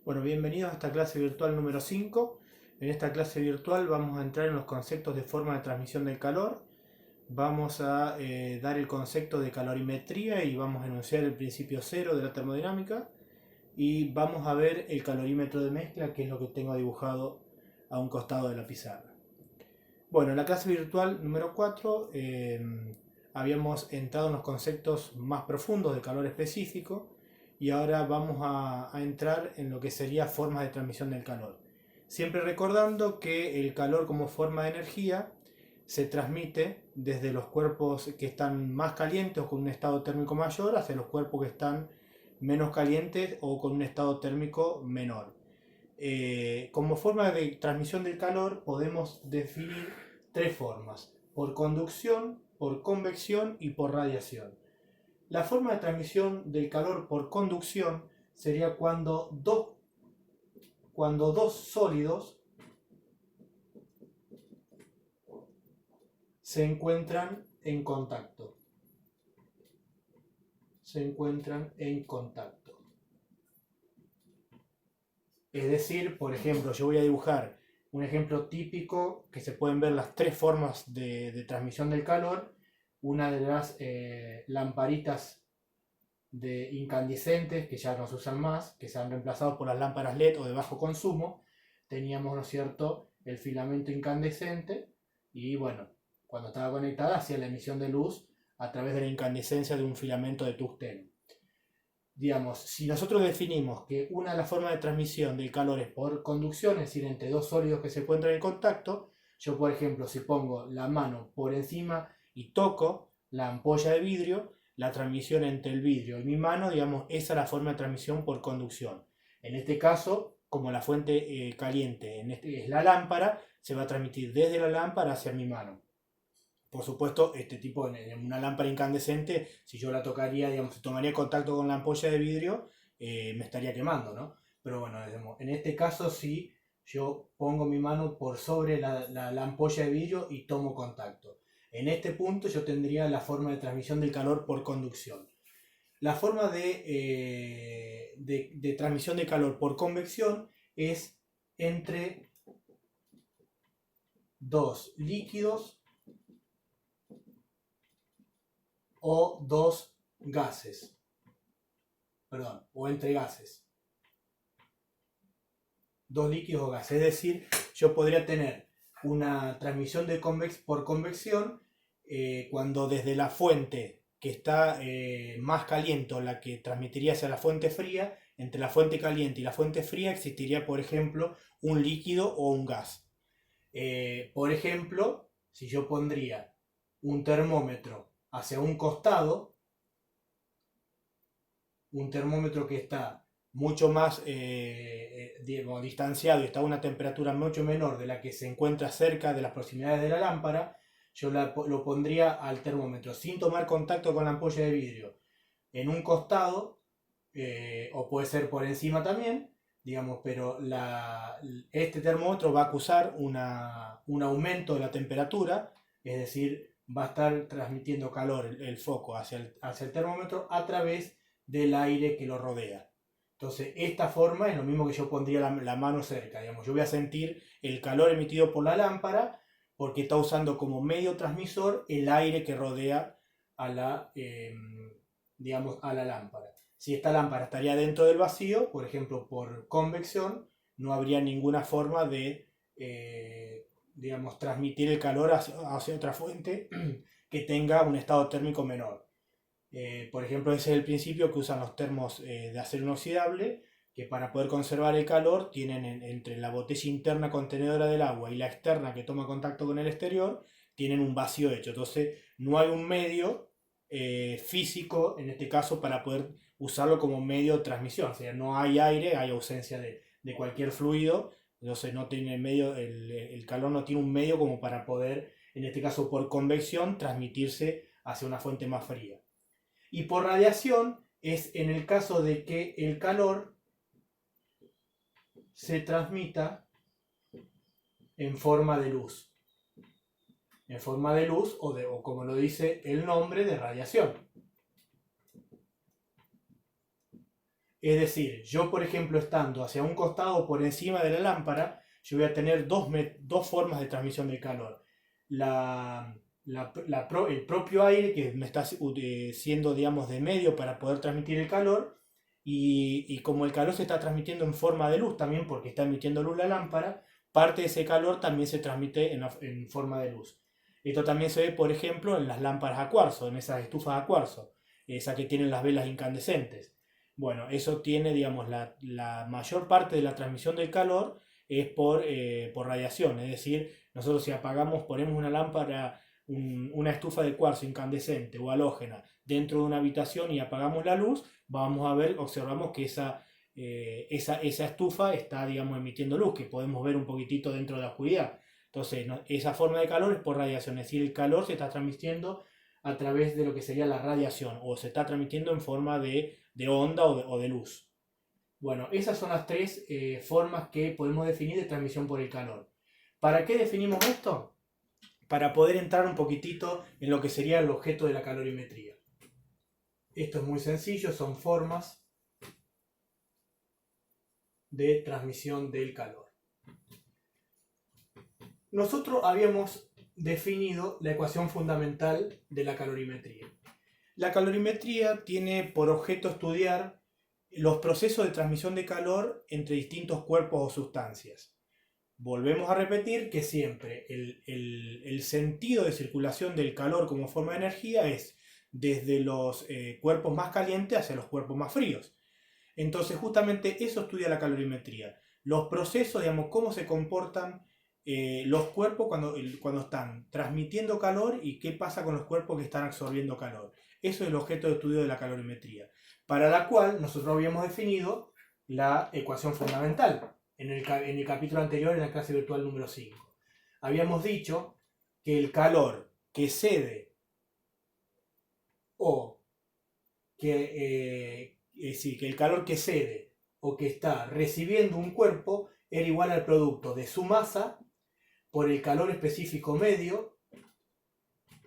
Bueno, bienvenidos a esta clase virtual número 5. En esta clase virtual vamos a entrar en los conceptos de forma de transmisión del calor. Vamos a dar el concepto de calorimetría y vamos a enunciar el principio cero de la termodinámica. Y vamos a ver el calorímetro de mezcla, que es lo que tengo dibujado a un costado de la pizarra. Bueno, en la clase virtual número 4 habíamos entrado en los conceptos más profundos de calor específico y ahora vamos a entrar en lo que sería formas de transmisión del calor. Siempre recordando que el calor como forma de energía se transmite desde los cuerpos que están más calientes o con un estado térmico mayor hacia los cuerpos que están menos calientes o con un estado térmico menor. Como forma de transmisión del calor podemos definir tres formas: por conducción, por convección y por radiación. La forma de transmisión del calor por conducción sería cuando dos sólidos se encuentran en contacto. Se encuentran en contacto. Es decir, por ejemplo, yo voy a dibujar un ejemplo típico que se pueden ver las tres formas de transmisión del calor. Una de las lamparitas de incandescentes que ya no se usan más, que se han reemplazado por las lámparas LED o de bajo consumo. Teníamos, ¿no es cierto?, el filamento incandescente y bueno, cuando estaba conectada hacía la emisión de luz a través de la incandescencia de un filamento de tungsteno. Digamos, si nosotros definimos que una de las formas de transmisión del calor es por conducción, es decir, entre dos sólidos que se encuentran en contacto, yo por ejemplo, si pongo la mano por encima y toco la ampolla de vidrio, la transmisión entre el vidrio y mi mano, digamos, esa es la forma de transmisión por conducción. En este caso, como la fuente caliente es la lámpara, se va a transmitir desde la lámpara hacia mi mano. Por supuesto, este tipo, en una lámpara incandescente, si yo la tocaría, digamos, si tomaría contacto con la ampolla de vidrio, me estaría quemando, ¿no? Pero bueno, en este caso sí, yo pongo mi mano por sobre la ampolla de vidrio y tomo contacto. En este punto yo tendría la forma de transmisión del calor por conducción. La forma de transmisión de calor por convección es entre dos líquidos o dos gases, perdón, o entre gases, dos líquidos o gases. Es decir, yo podría tener una transmisión por convección cuando desde la fuente que está más caliente o la que transmitiría hacia la fuente fría, entre la fuente caliente y la fuente fría existiría, por ejemplo, un líquido o un gas. Por ejemplo, si yo pondría un termómetro hacia un costado, un termómetro que está mucho más digamos, distanciado y está a una temperatura mucho menor de la que se encuentra cerca de las proximidades de la lámpara, yo lo pondría al termómetro sin tomar contacto con la ampolla de vidrio en un costado, o puede ser por encima también, digamos, pero este termómetro va a acusar un aumento de la temperatura, es decir, va a estar transmitiendo calor el foco hacia el termómetro a través del aire que lo rodea. Entonces, esta forma es lo mismo que yo pondría la mano cerca, digamos. Yo voy a sentir el calor emitido por la lámpara porque está usando como medio transmisor el aire que rodea a digamos, a la lámpara. Si esta lámpara estaría dentro del vacío, por ejemplo, por convección, no habría ninguna forma de, digamos, transmitir el calor hacia otra fuente que tenga un estado térmico menor. Por ejemplo, ese es el principio que usan los termos de acero inoxidable, que para poder conservar el calor tienen entre la botella interna contenedora del agua y la externa que toma contacto con el exterior, tienen un vacío hecho. Entonces no hay un medio físico, en este caso, para poder usarlo como medio de transmisión. O sea, no hay aire, hay ausencia de cualquier fluido, entonces no tiene medio, el calor no tiene un medio como para poder, en este caso por convección, transmitirse hacia una fuente más fría. Y por radiación es en el caso de que el calor se transmita en forma de luz. En forma de luz o como lo dice el nombre, de radiación. Es decir, yo por ejemplo estando hacia un costado o por encima de la lámpara, yo voy a tener dos formas de transmisión del calor. El propio aire que me está siendo, digamos, de medio para poder transmitir el calor, y como el calor se está transmitiendo en forma de luz también, porque está emitiendo luz la lámpara, parte de ese calor también se transmite en forma de luz. Esto también se ve, por ejemplo, en las lámparas a cuarzo, en esas estufas a cuarzo, esas que tienen las velas incandescentes. Bueno, eso tiene, digamos, la mayor parte de la transmisión del calor es por radiación, es decir, nosotros si apagamos, ponemos una lámpara, una estufa de cuarzo incandescente o halógena dentro de una habitación y apagamos la luz, vamos a ver, observamos que esa estufa está, digamos, emitiendo luz, que podemos ver un poquitito dentro de la oscuridad. Entonces, esa forma de calor es por radiación, es decir, el calor se está transmitiendo a través de lo que sería la radiación, o se está transmitiendo en forma de onda o de luz. Bueno, esas son las tres formas que podemos definir de transmisión por el calor. ¿Para qué definimos esto? Para poder entrar un poquitito en lo que sería el objeto de la calorimetría. Esto es muy sencillo, son formas de transmisión del calor. Nosotros habíamos definido la ecuación fundamental de la calorimetría. La calorimetría tiene por objeto estudiar los procesos de transmisión de calor entre distintos cuerpos o sustancias. Volvemos a repetir que siempre el sentido de circulación del calor como forma de energía es desde los cuerpos más calientes hacia los cuerpos más fríos. Entonces justamente eso estudia la calorimetría. Los procesos, digamos, cómo se comportan los cuerpos cuando están transmitiendo calor y qué pasa con los cuerpos que están absorbiendo calor. Eso es el objeto de estudio de la calorimetría, para la cual nosotros habíamos definido la ecuación fundamental en el capítulo anterior, en la clase virtual número 5. Habíamos dicho que el calor que cede o que el calor que cede o que está recibiendo un cuerpo era igual al producto de su masa por el calor específico medio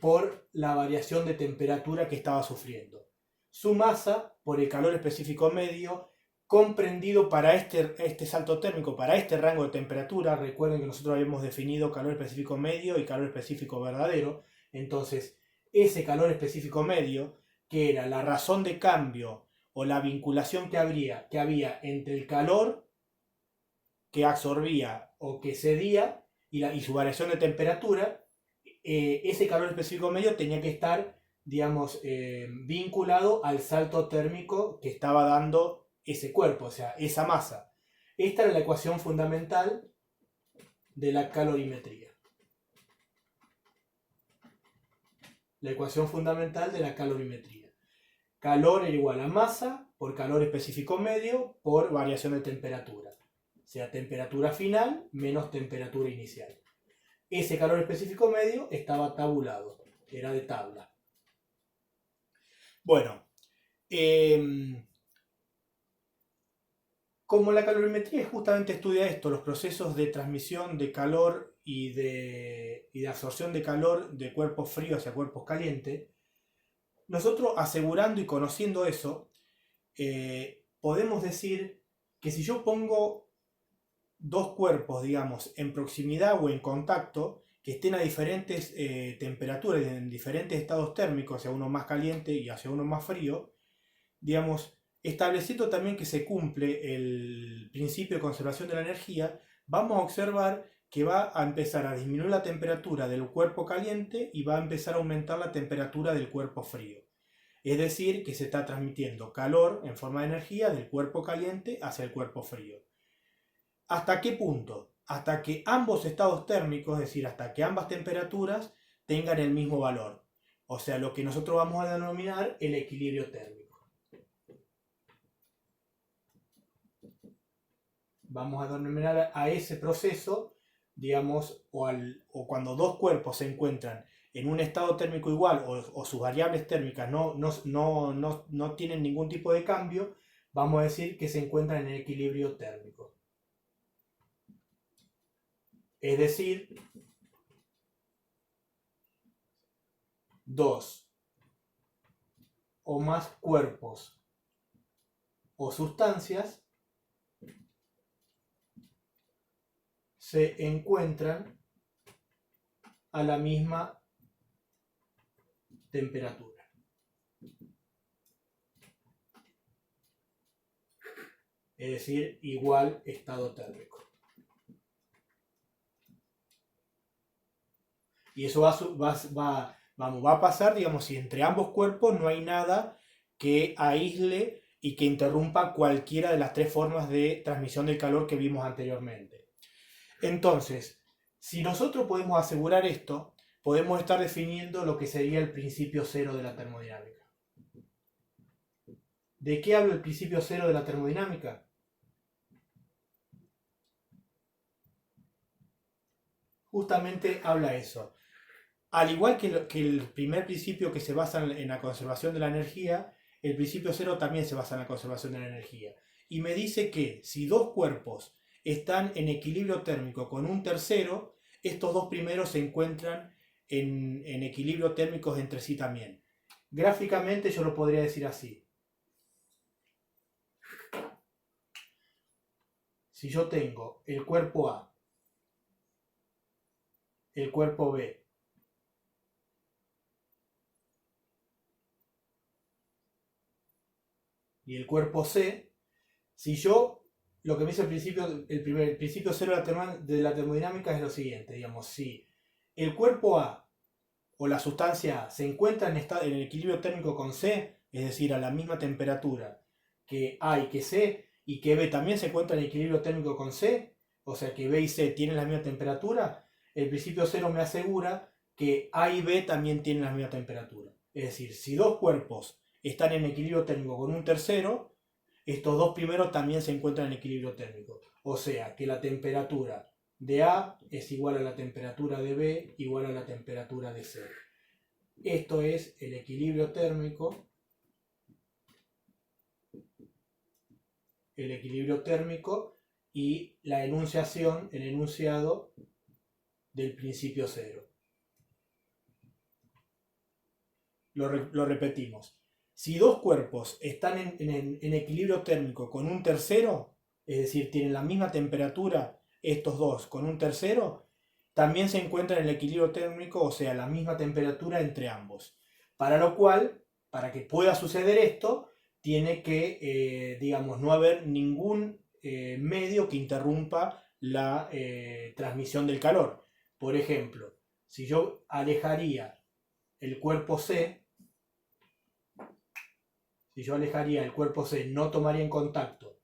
por la variación de temperatura que estaba sufriendo. Su masa por el calor específico medio comprendido para este salto térmico, para este rango de temperatura. Recuerden que nosotros habíamos definido calor específico medio y calor específico verdadero. Entonces, ese calor específico medio, que era la razón de cambio o la vinculación que había entre el calor que absorbía o que cedía y su variación de temperatura, ese calor específico medio tenía que estar, digamos, vinculado al salto térmico que estaba dando ese cuerpo, o sea, esa masa. Esta era la ecuación fundamental de la calorimetría. La ecuación fundamental de la calorimetría. Calor era igual a masa por calor específico medio por variación de temperatura. O sea, temperatura final menos temperatura inicial. Ese calor específico medio estaba tabulado, era de tabla. Bueno, como la calorimetría justamente estudia esto, los procesos de transmisión de calor y de absorción de calor de cuerpos fríos hacia cuerpos calientes, nosotros asegurando y conociendo eso, podemos decir que si yo pongo dos cuerpos, digamos, en proximidad o en contacto, que estén a diferentes temperaturas, en diferentes estados térmicos, hacia uno más caliente y hacia uno más frío, digamos, estableciendo también que se cumple el principio de conservación de la energía, vamos a observar que va a empezar a disminuir la temperatura del cuerpo caliente y va a empezar a aumentar la temperatura del cuerpo frío. Es decir, que se está transmitiendo calor en forma de energía del cuerpo caliente hacia el cuerpo frío. ¿Hasta qué punto? Hasta que ambos estados térmicos, es decir, hasta que ambas temperaturas tengan el mismo valor. O sea, lo que nosotros vamos a denominar el equilibrio térmico. Vamos a denominar a ese proceso, digamos, o cuando dos cuerpos se encuentran en un estado térmico igual o sus variables térmicas no tienen ningún tipo de cambio, vamos a decir que se encuentran en equilibrio térmico. Es decir, dos o más cuerpos o sustancias se encuentran a la misma temperatura. Es decir, igual estado térmico. Y eso va a pasar, digamos, si entre ambos cuerpos no hay nada que aísle y que interrumpa cualquiera de las tres formas de transmisión del calor que vimos anteriormente. Entonces, si nosotros podemos asegurar esto, podemos estar definiendo lo que sería el principio cero de la termodinámica. ¿De qué habla el principio cero de la termodinámica? Justamente habla eso. Al igual que el primer principio que se basa en la conservación de la energía, el principio cero también se basa en la conservación de la energía. Y me dice que si dos cuerpos están en equilibrio térmico con un tercero, estos dos primeros se encuentran en equilibrio térmico entre sí también. Gráficamente yo lo podría decir así. Si yo tengo el cuerpo A, el cuerpo B, y el cuerpo C, si yo, lo que me dice el principio cero de la termodinámica es lo siguiente, digamos, si el cuerpo A o la sustancia A se encuentra en el equilibrio térmico con C, es decir, a la misma temperatura que A y que C, y que B también se encuentra en equilibrio térmico con C, o sea que B y C tienen la misma temperatura, el principio cero me asegura que A y B también tienen la misma temperatura. Es decir, si dos cuerpos están en equilibrio térmico con un tercero, estos dos primeros también se encuentran en equilibrio térmico. O sea que la temperatura de A es igual a la temperatura de B igual a la temperatura de C. Esto es el equilibrio térmico. El equilibrio térmico y la enunciación, el enunciado del principio cero. Lo repetimos. Si dos cuerpos están en equilibrio térmico con un tercero, es decir, tienen la misma temperatura, estos dos con un tercero, también se encuentran en el equilibrio térmico, o sea, la misma temperatura entre ambos. Para lo cual, para que pueda suceder esto, tiene que, digamos, no haber ningún medio que interrumpa la transmisión del calor. Por ejemplo, si yo alejaría el cuerpo C, no tomaría en contacto,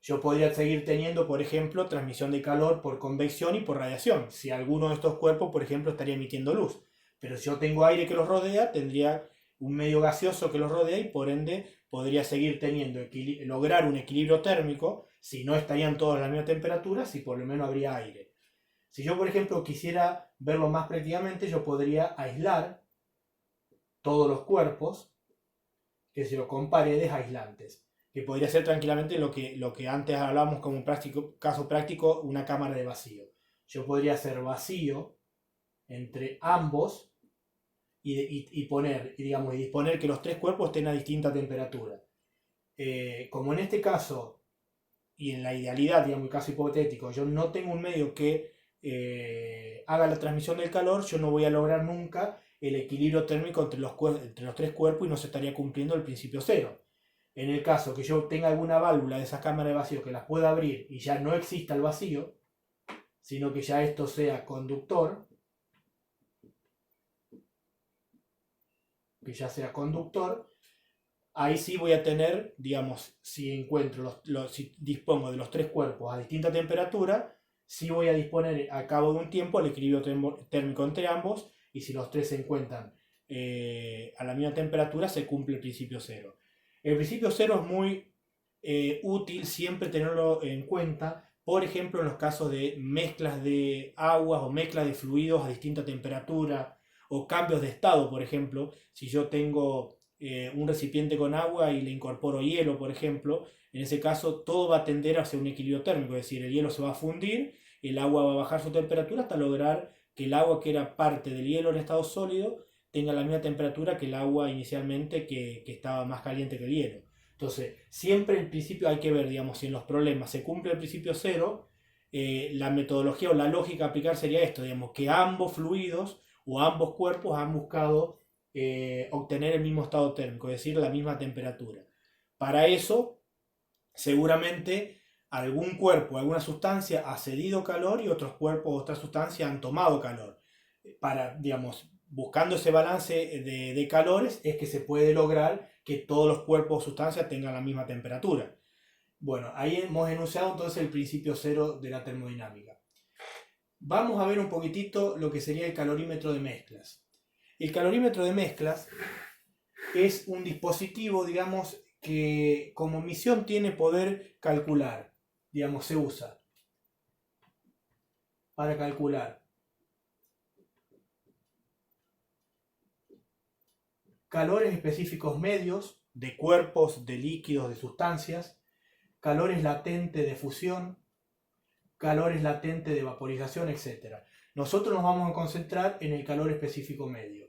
yo podría seguir teniendo, por ejemplo, transmisión de calor por convección y por radiación. Si alguno de estos cuerpos, por ejemplo, estaría emitiendo luz. Pero si yo tengo aire que los rodea, tendría un medio gaseoso que los rodea y por ende podría seguir teniendo, lograr un equilibrio térmico, si no estarían todos a la misma temperatura, si por lo menos habría aire. Si yo, por ejemplo, quisiera verlo más prácticamente, yo podría aislar todos los cuerpos, que se lo con paredes aislantes, que podría ser tranquilamente lo que antes hablábamos como un caso práctico, una cámara de vacío. Yo podría hacer vacío entre ambos y disponer que los tres cuerpos estén a distinta temperatura. Como en este caso, y en la idealidad, digamos, el caso hipotético, yo no tengo un medio que haga la transmisión del calor, yo no voy a lograr nunca el equilibrio térmico entre los tres cuerpos y no se estaría cumpliendo el principio cero. En el caso que yo tenga alguna válvula de esa cámara de vacío que las pueda abrir y ya no exista el vacío, sino que ya esto sea conductor, ahí sí voy a tener, digamos, si dispongo de los tres cuerpos a distinta temperatura, sí voy a disponer a cabo de un tiempo el equilibrio térmico entre ambos, y si los tres se encuentran a la misma temperatura, se cumple el principio cero. El principio cero es muy útil siempre tenerlo en cuenta, por ejemplo, en los casos de mezclas de aguas o mezclas de fluidos a distinta temperatura, o cambios de estado, por ejemplo, si yo tengo un recipiente con agua y le incorporo hielo, por ejemplo, en ese caso todo va a tender hacia un equilibrio térmico, es decir, el hielo se va a fundir, el agua va a bajar su temperatura hasta lograr que el agua que era parte del hielo en estado sólido tenga la misma temperatura que el agua inicialmente que estaba más caliente que el hielo. Entonces, siempre el principio hay que ver, digamos, si en los problemas se cumple el principio cero, la metodología o la lógica a aplicar sería esto, digamos, que ambos fluidos o ambos cuerpos han buscado obtener el mismo estado térmico, es decir, la misma temperatura. Para eso, seguramente algún cuerpo, alguna sustancia ha cedido calor y otros cuerpos, otras sustancias han tomado calor. Para, digamos, buscando ese balance de calores es que se puede lograr que todos los cuerpos o sustancias tengan la misma temperatura. Bueno, ahí hemos enunciado entonces el principio cero de la termodinámica. Vamos a ver un poquitito lo que sería el calorímetro de mezclas. El calorímetro de mezclas es un dispositivo, digamos, que como misión tiene poder calcular, digamos, se usa para calcular calores específicos medios de cuerpos, de líquidos, de sustancias, calores latentes de fusión, calores latentes de vaporización, etc. Nosotros nos vamos a concentrar en el calor específico medio.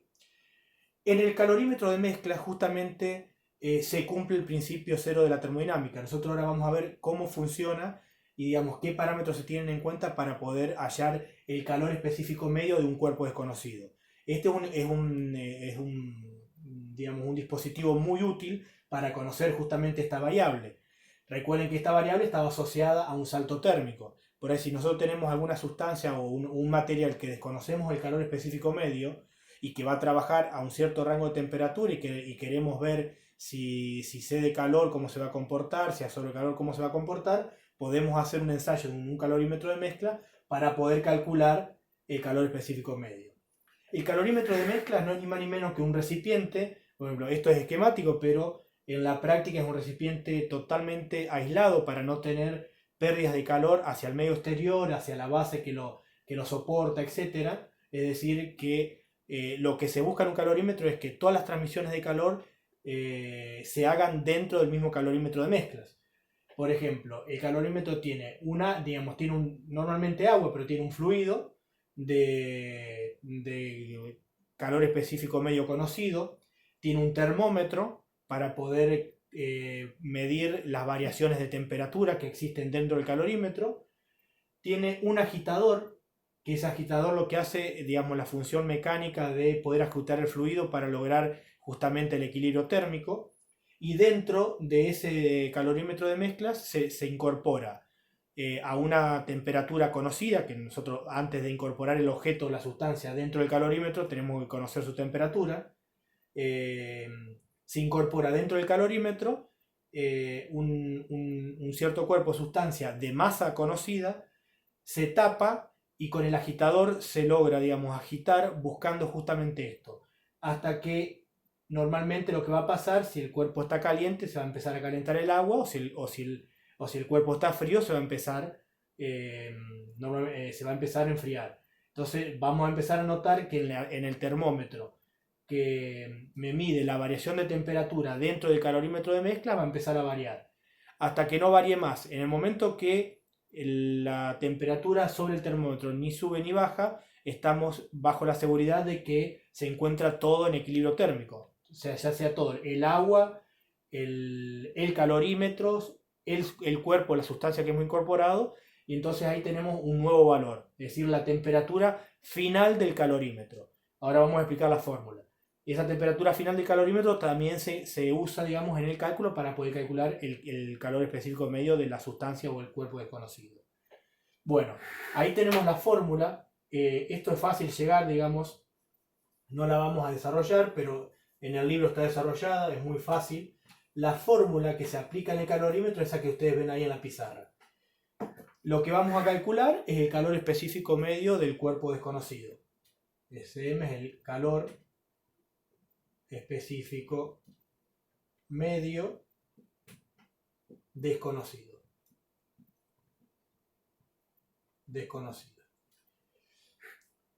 En el calorímetro de mezcla justamente se cumple el principio cero de la termodinámica. Nosotros ahora vamos a ver cómo funciona y digamos qué parámetros se tienen en cuenta para poder hallar el calor específico medio de un cuerpo desconocido. Este digamos, un dispositivo muy útil para conocer justamente esta variable. Recuerden que esta variable estaba asociada a un salto térmico. Por ahí si nosotros tenemos alguna sustancia o un material que desconocemos el calor específico medio y que va a trabajar a un cierto rango de temperatura y queremos ver si cede calor, cómo se va a comportar, si absorbe calor, cómo se va a comportar, podemos hacer un ensayo en un calorímetro de mezcla para poder calcular el calor específico medio. El calorímetro de mezcla no es ni más ni menos que un recipiente, por ejemplo, esto es esquemático, pero en la práctica es un recipiente totalmente aislado para no tener pérdidas de calor hacia el medio exterior, hacia la base que lo soporta, etc. Es decir, que lo que se busca en un calorímetro es que todas las transmisiones de calor se hagan dentro del mismo calorímetro de mezclas. Por ejemplo, el calorímetro tiene normalmente agua, pero tiene un fluido de calor específico medio conocido, tiene un termómetro para poder medir las variaciones de temperatura que existen dentro del calorímetro, tiene un agitador, que ese agitador lo que hace, digamos, la función mecánica de poder ajustar el fluido para lograr justamente el equilibrio térmico, y dentro de ese calorímetro de mezclas se incorpora a una temperatura conocida, que nosotros antes de incorporar el objeto o la sustancia dentro del calorímetro tenemos que conocer su temperatura. Se incorpora dentro del calorímetro un cierto cuerpo o sustancia de masa conocida, se tapa y con el agitador se logra, digamos, agitar buscando justamente esto. Hasta que normalmente lo que va a pasar, si el cuerpo está caliente, se va a empezar a calentar el agua, o si el cuerpo está frío, se va a empezar a enfriar. Entonces vamos a empezar a notar que en el termómetro que me mide la variación de temperatura dentro del calorímetro de mezcla va a empezar a variar. Hasta que no varíe más. En el momento que la temperatura sobre el termómetro ni sube ni baja, estamos bajo la seguridad de que se encuentra todo en equilibrio térmico. O sea, ya sea todo, el agua, el calorímetro, el cuerpo, la sustancia que hemos incorporado, y entonces ahí tenemos un nuevo valor, es decir, la temperatura final del calorímetro. Ahora vamos a explicar la fórmula. Y esa temperatura final del calorímetro también se usa, digamos, en el cálculo para poder calcular el calor específico medio de la sustancia o el cuerpo desconocido. Bueno, ahí tenemos la fórmula. Esto es fácil llegar, digamos, no la vamos a desarrollar, pero en el libro está desarrollada, es muy fácil. La fórmula que se aplica en el calorímetro es esa que ustedes ven ahí en la pizarra. Lo que vamos a calcular es el calor específico medio del cuerpo desconocido. SM es el calor específico medio desconocido.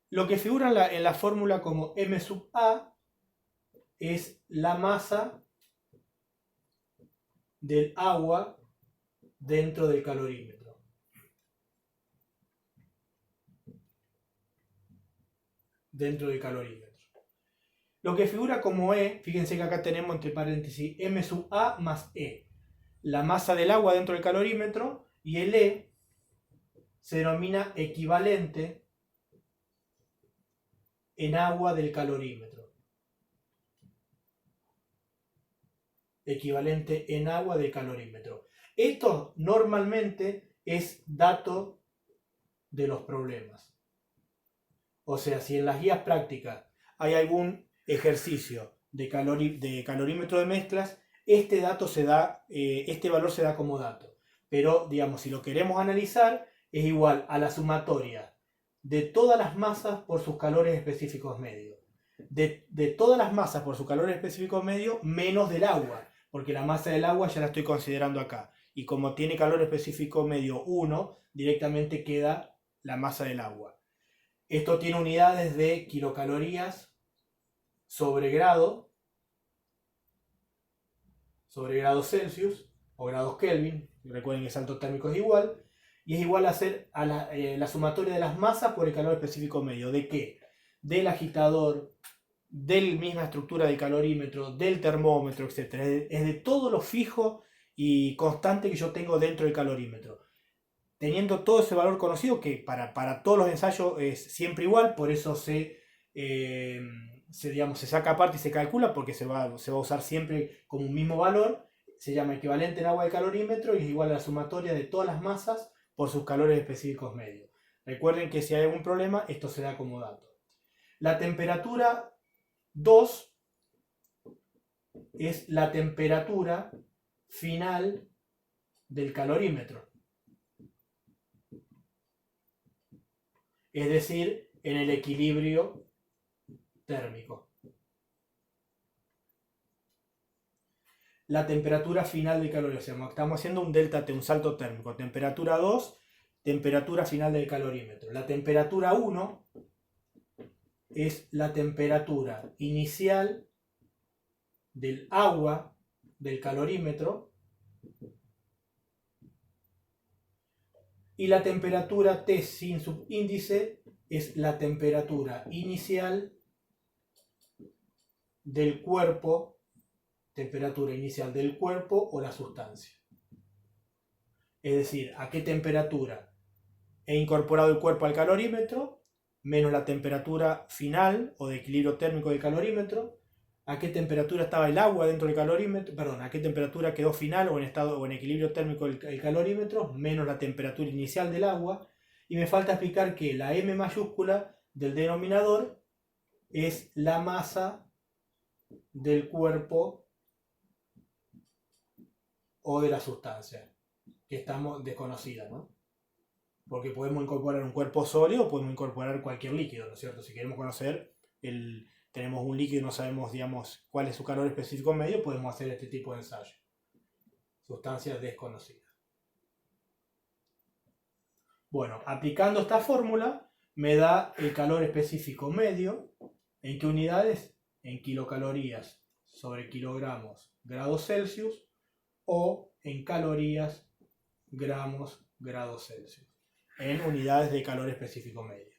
Lo que figura en la fórmula como M sub A es la masa del agua dentro del calorímetro. Lo que figura como E, fíjense que acá tenemos entre paréntesis M sub A más E, la masa del agua dentro del calorímetro, y el E se denomina equivalente en agua del calorímetro. Equivalente en agua del calorímetro. Esto normalmente es dato de los problemas. O sea, si en las guías prácticas hay algún ejercicio de calorímetro de mezclas, este valor se da como dato. Pero, digamos, si lo queremos analizar, es igual a la sumatoria de todas las masas por sus calores específicos medios. De todas las masas por sus calores específicos medios, menos del agua, porque la masa del agua ya la estoy considerando acá. Y como tiene calor específico medio 1, directamente queda la masa del agua. Esto tiene unidades de kilocalorías sobre grado Celsius o grados Kelvin. Recuerden que el salto térmico es igual. Y es igual a hacer a la sumatoria de las masas por el calor específico medio. ¿De qué? Del agitador, de la misma estructura del calorímetro, del termómetro, etc. Es de todo lo fijo y constante que yo tengo dentro del calorímetro. Teniendo todo ese valor conocido, que para todos los ensayos es siempre igual, por eso se saca aparte y se calcula, porque se va a usar siempre como un mismo valor. Se llama equivalente en agua del calorímetro y es igual a la sumatoria de todas las masas por sus calores específicos medios. Recuerden que si hay algún problema, esto se da como dato. La temperatura 2 es la temperatura final del calorímetro. Es decir, en el equilibrio térmico. La temperatura final del calorímetro. Estamos haciendo un delta T, un salto térmico. Temperatura 2, temperatura final del calorímetro. La temperatura 1 es la temperatura inicial del agua del calorímetro. Y la temperatura T sin subíndice es la temperatura inicial del cuerpo, o la sustancia. Es decir, a qué temperatura he incorporado el cuerpo al calorímetro, menos la temperatura final o de equilibrio térmico del calorímetro, a qué temperatura estaba el agua dentro del calorímetro, a qué temperatura quedó final o en equilibrio térmico el calorímetro, menos la temperatura inicial del agua, y me falta explicar que la M mayúscula del denominador es la masa del cuerpo o de la sustancia, que estamos desconocida, ¿no? Porque podemos incorporar un cuerpo sólido o podemos incorporar cualquier líquido, ¿no es cierto? Si queremos conocer tenemos un líquido y no sabemos, digamos, cuál es su calor específico medio, podemos hacer este tipo de ensayo. Sustancia desconocida. Bueno, aplicando esta fórmula me da el calor específico medio. ¿En qué unidades? En kilocalorías sobre kilogramos grados Celsius o en calorías gramos grados Celsius. En unidades de calor específico medio.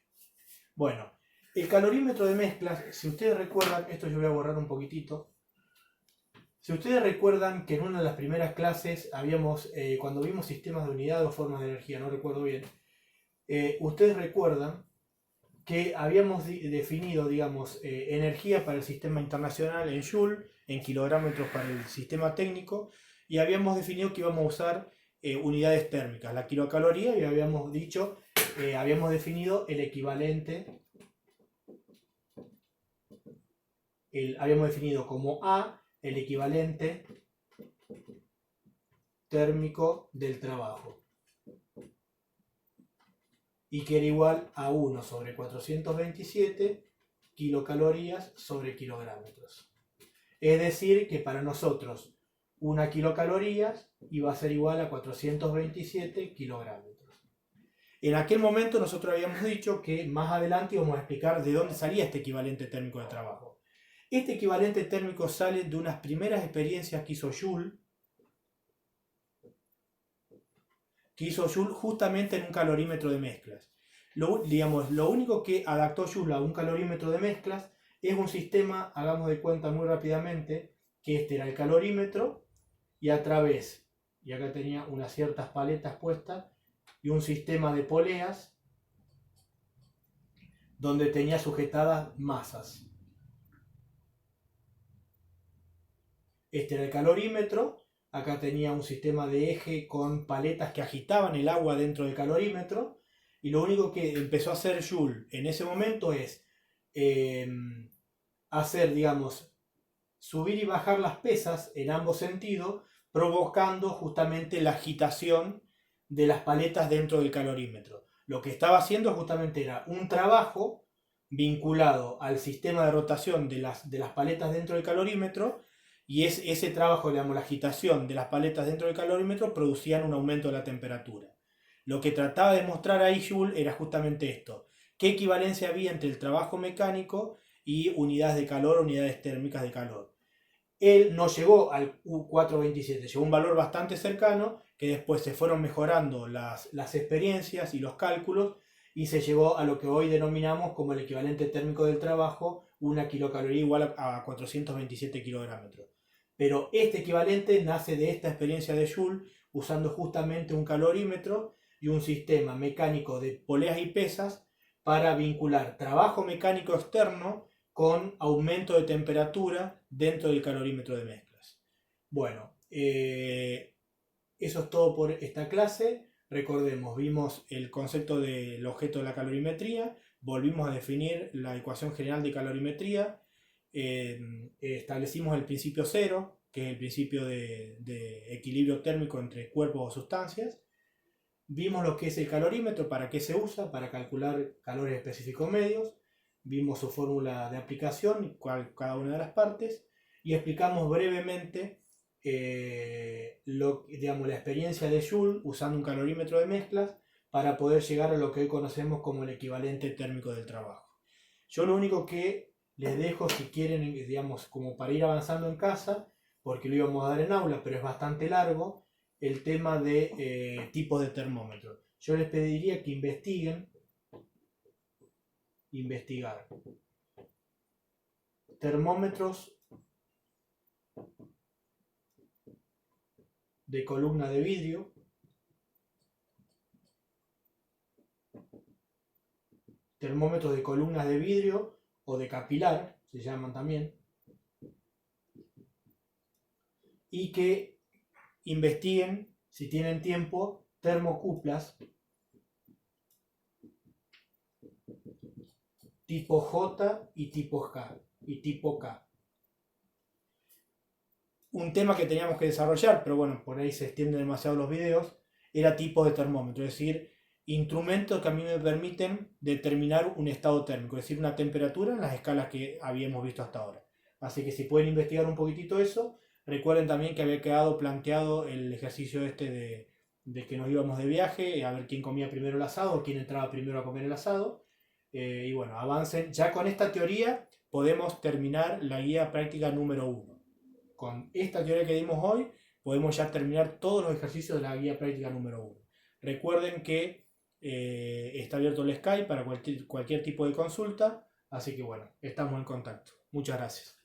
Bueno. El calorímetro de mezclas, si ustedes recuerdan, esto yo voy a borrar un poquitito. Si ustedes recuerdan que en una de las primeras clases cuando vimos sistemas de unidad o formas de energía, no recuerdo bien, ustedes recuerdan que habíamos definido, digamos, energía para el sistema internacional en Joule, en kilogrammetros para el sistema técnico, y habíamos definido que íbamos a usar unidades térmicas, la kilocaloría, y habíamos definido el equivalente. Habíamos definido como A el equivalente térmico del trabajo y que era igual a 1 sobre 427 kilocalorías sobre kilogrammetros. Es decir, que para nosotros una kilocalorías iba a ser igual a 427 kilogrammetros. En aquel momento nosotros habíamos dicho que más adelante íbamos a explicar de dónde salía este equivalente térmico de trabajo. Este equivalente térmico sale de unas primeras experiencias que hizo Joule justamente en un calorímetro de mezclas. Lo único que adaptó Joule a un calorímetro de mezclas Es un sistema, hagamos de cuenta muy rápidamente, que este era el calorímetro y a través, y acá tenía unas ciertas paletas puestas y un sistema de poleas donde tenía sujetadas masas. Este era el calorímetro, acá tenía un sistema de eje con paletas que agitaban el agua dentro del calorímetro, y lo único que empezó a hacer Joule en ese momento es hacer, digamos, subir y bajar las pesas en ambos sentidos, provocando justamente la agitación de las paletas dentro del calorímetro. Lo que estaba haciendo justamente era un trabajo vinculado al sistema de rotación de las paletas dentro del calorímetro, y ese trabajo, digamos, la agitación de las paletas dentro del calorímetro producían un aumento de la temperatura. Lo que trataba de mostrar ahí Joule era justamente esto: qué equivalencia había entre el trabajo mecánico y unidades de calor, unidades térmicas de calor. Él no llegó al U427, llegó a un valor bastante cercano, que después se fueron mejorando las experiencias y los cálculos, y se llegó a lo que hoy denominamos como el equivalente térmico del trabajo, una kilocaloría igual a 427 kilográmetros. Pero este equivalente nace de esta experiencia de Joule, usando justamente un calorímetro y un sistema mecánico de poleas y pesas para vincular trabajo mecánico externo con aumento de temperatura dentro del calorímetro de mezclas. Bueno, eso es todo por esta clase. Recordemos, vimos el concepto del objeto de la calorimetría, volvimos a definir la ecuación general de calorimetría, establecimos el principio cero, que es el principio de equilibrio térmico entre cuerpos o sustancias. Vimos lo que es el calorímetro, para qué se usa, para calcular calores específicos medios. Vimos su fórmula de aplicación, cada una de las partes, y explicamos brevemente la experiencia de Joule usando un calorímetro de mezclas para poder llegar a lo que hoy conocemos como el equivalente térmico del trabajo. Yo lo único que les dejo, si quieren, digamos, como para ir avanzando en casa, porque lo íbamos a dar en aula, pero es bastante largo, el tema de tipos de termómetros. Yo les pediría que investigar termómetros de columna de vidrio, termómetros de columnas de vidrio o de capilar, se llaman también, y que investiguen, si tienen tiempo, termocuplas tipo J y tipo K. Un tema que teníamos que desarrollar, pero bueno, por ahí se extienden demasiado los videos, era tipo de termómetro, es decir, instrumentos que a mí me permiten determinar un estado térmico, es decir, una temperatura en las escalas que habíamos visto hasta ahora. Así que si pueden investigar un poquitito eso. Recuerden también que había quedado planteado el ejercicio de que nos íbamos de viaje, a ver quién comía primero el asado o quién entraba primero a comer el asado. Y bueno, avancen. Ya con esta teoría podemos terminar la guía práctica número 1. Con esta teoría que dimos hoy, podemos ya terminar todos los ejercicios de la guía práctica número 1. Recuerden que está abierto el Skype para cualquier tipo de consulta. Así que bueno, estamos en contacto. Muchas gracias.